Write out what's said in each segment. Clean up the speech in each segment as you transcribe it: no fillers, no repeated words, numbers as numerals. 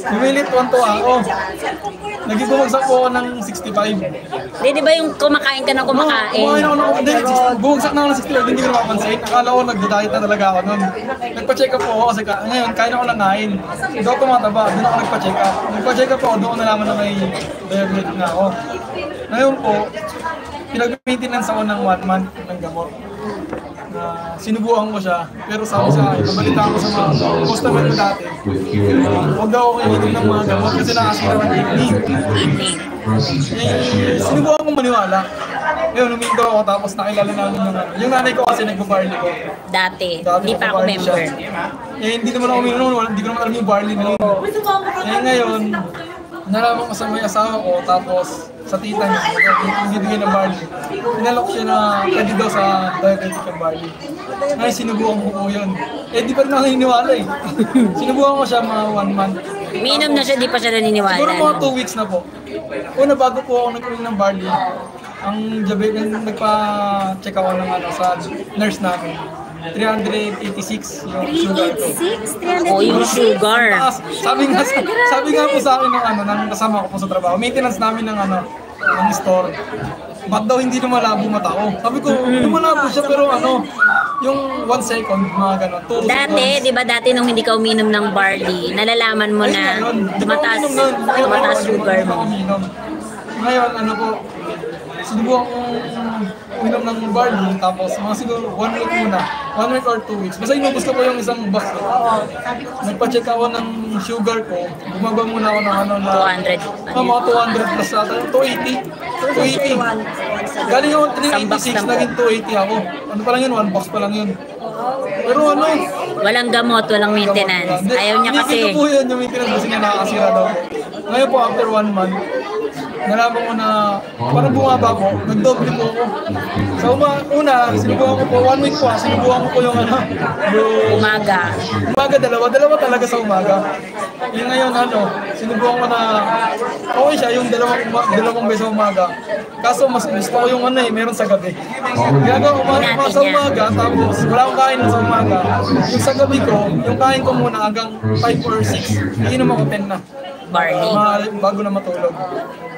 Bumilit 1-2 ako. Naging bumagsak po ako ng 65. Di ba yung kumakain ka ng kumakain? Kumain ako ng bumagsak na ako ng 65, hindi ko napapansin. Akala ko nagda-diet na talaga ako nun. Nagpa-check up po ako kasi ngayon, kain ako lang kain. Hindi ako tumataba, doon ako nagpa-check up. Nagpa-check up po ako, doon ko nalaman na may diabetes na ako. Ngayon po, pinag-maintenance ako ng 1 month ng gamot. Sinubukan ko siya, pero sabi sa akin, nabalitaan ko sa mga customer ko dati. Huwag daw ako iinom ng mga gamot kasi nakasira ng kidney. Sinubukan ko maniwala. Ngayon, huminto ako tapos nakilala namin yung nanay ko kasi nagpa-barley ko. Dati hindi pa ako member. Hindi naman ako uminom, hindi ko naman alam yung barley na yun. Ngayon, nalaman ko sa may asawa ko, tapos sa tita niya, nagbibigay ng barley. Pinalok siya na pwede daw sa diabetic ng barley. Ngayon, sinubukan ko po yun. Di pa rin ako naniniwala eh. Sinubukan ko siya mga 1 month. Umiinom na siya, di pa siya naniniwala. Siguro mga 2 weeks na po. Una, bago po ako nag-uwi ng barley, ang diabetic, nagpa-check ako ng sa nurse namin. 386 yung sugar ko. 386? Oh, yung sugar. Sabi nga po sa akin ng kasama ko po sa trabaho, maintenance namin ng store. Ba't daw hindi lumalabo mata ko? Sabi ko, lumalabo siya pero yung 1 second, mga gano'n. Dati, di ba dati nung hindi ka uminom ng barley, nalalaman mo na tumataas sugar mo. Ngayon, sinubukan kong uminom ng barley, tapos mga siguro 1 week muna, 1 week or 2 weeks. Basta inubos ko po yung isang box. Nagpa-check ako ng sugar ko, bumaba muna ako ng 200. Mga 200 plus ata, 280. Galing ako 386, naging 280 ako. Ano pa lang yun, 1 box pa lang yun. Pero walang gamot, walang maintenance. Ayaw niya kasi. Hindi ko po yun yung maintenance kasi nga nakakasira daw. Ngayon po, after 1 month, nalaman ko na parang bumaba ko, nagdoble po ako. Sa una, sinubukan ko po, 1 week po, sinubukan ko po yung umaga. Umaga, dalawa talaga sa umaga. Yung ngayon, sinubukan ko na, okay siya, yung dalawang beses sa umaga. Kaso mas gusto ko yung meron sa gabi. Ginagawa ko sa umaga, tapos wala akong kain sa umaga. Yung sa gabi ko, yung kain ko muna hanggang 5 or 6, iinom ako 10 na. Barley. Bago na matulog.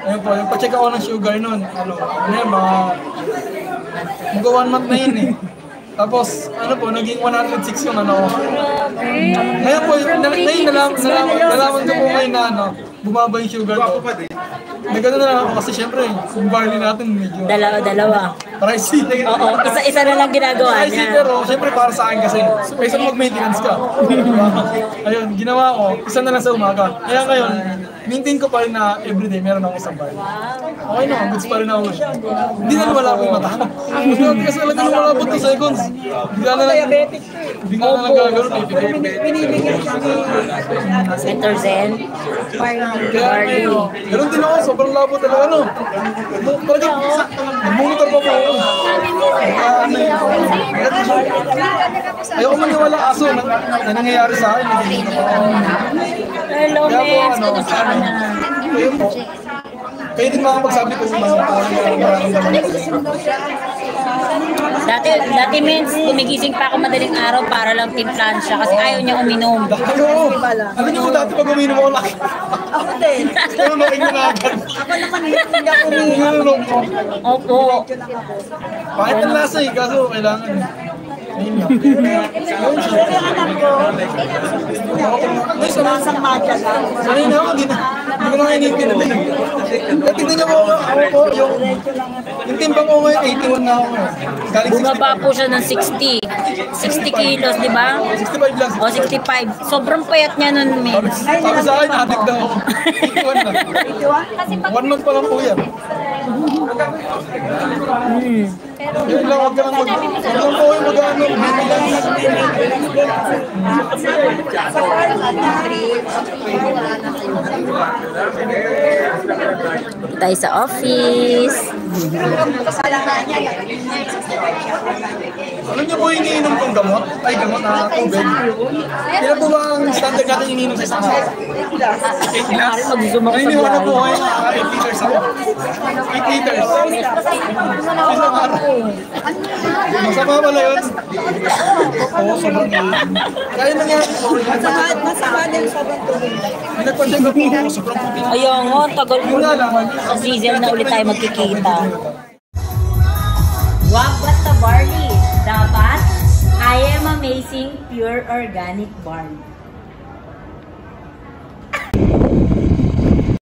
Ayun po, yung pa-check ako ng sugar nun, mga 1 month na yun eh. Tapos, naging 106 yung Ngayon po, nalaman ko po ngayon na bumaba yung sugar ko. Nagano na lang ako kasi syempre, yung barley natin medyo... Dalawa. Pricey. Oo, isa na lang ginagawa niya. Pricey Pero syempre para sa akin kasi, kaysa mag-maintenance ka. Ayun, ginawa ko, isa na lang sa umaga. Kaya ngayon, maintain ko pa rin na everyday meron akong isang barley. Okay naman, goods pa rin ako. Hindi na lumala ko yung mata ko. Kasi talaga lumala po 2 seconds. Bigla na nagkagano. Pinibigyan siya ni Cetirizine. Barley. Ganun din ako, sobrang labo talaga Talagang, nagmumotor pa po ako. Ayoko maniwala aso na nangyayari sa akin. Hello, Miss. Kumusta ka na? Ayun po. Kayo din makapagsabi ko kung maraming naman. Dati Miss, gumigising pa ako madaling araw para lang timplahan siya kasi ayaw niya uminom. Oo. Alam niyo ko dati pag uminom ako laki. Ako din. Pero laking na agad. Ako naman hindi ako umiinom. Opo. Bakit ang lasa kaso kailangan. Ayun lang. May sumasang matcha lang. Sanay na ako, hindi ko na kainipin. Tignan niyo po, yung timbang ko ngayon, 81 na ako. Bumaba po siya ng 60. 60 kilos, di ba? 65 lang. O, 65. Sobrang payat niya nun, Miss. Sabi sa akin, addict daw ako. 81 na. 1 month pa lang po yan. Yun lang, huwag ka lang po yung mag-ano. Tayo sa office. Alam niyo po yung iniinom kong gamot? Ay, gamot na tubig. Kailan po ba ang standard natin iniinom sa isang araw? 8 glass. Ngayon yung ano po ngayon, 8 liters ako. 8 liters. Isang araw. Masama pala yun. Oo, sobrang yun. Kaya nangyari po. Masama din sobrang tubig. May nagpa-check up po ako, sobrang puti. Ayaw nga, tagal mo. Yun nga lang. Sa season na ulit tayo magkikita. Wag basta barley. Dapat, I am amazing pure organic barley.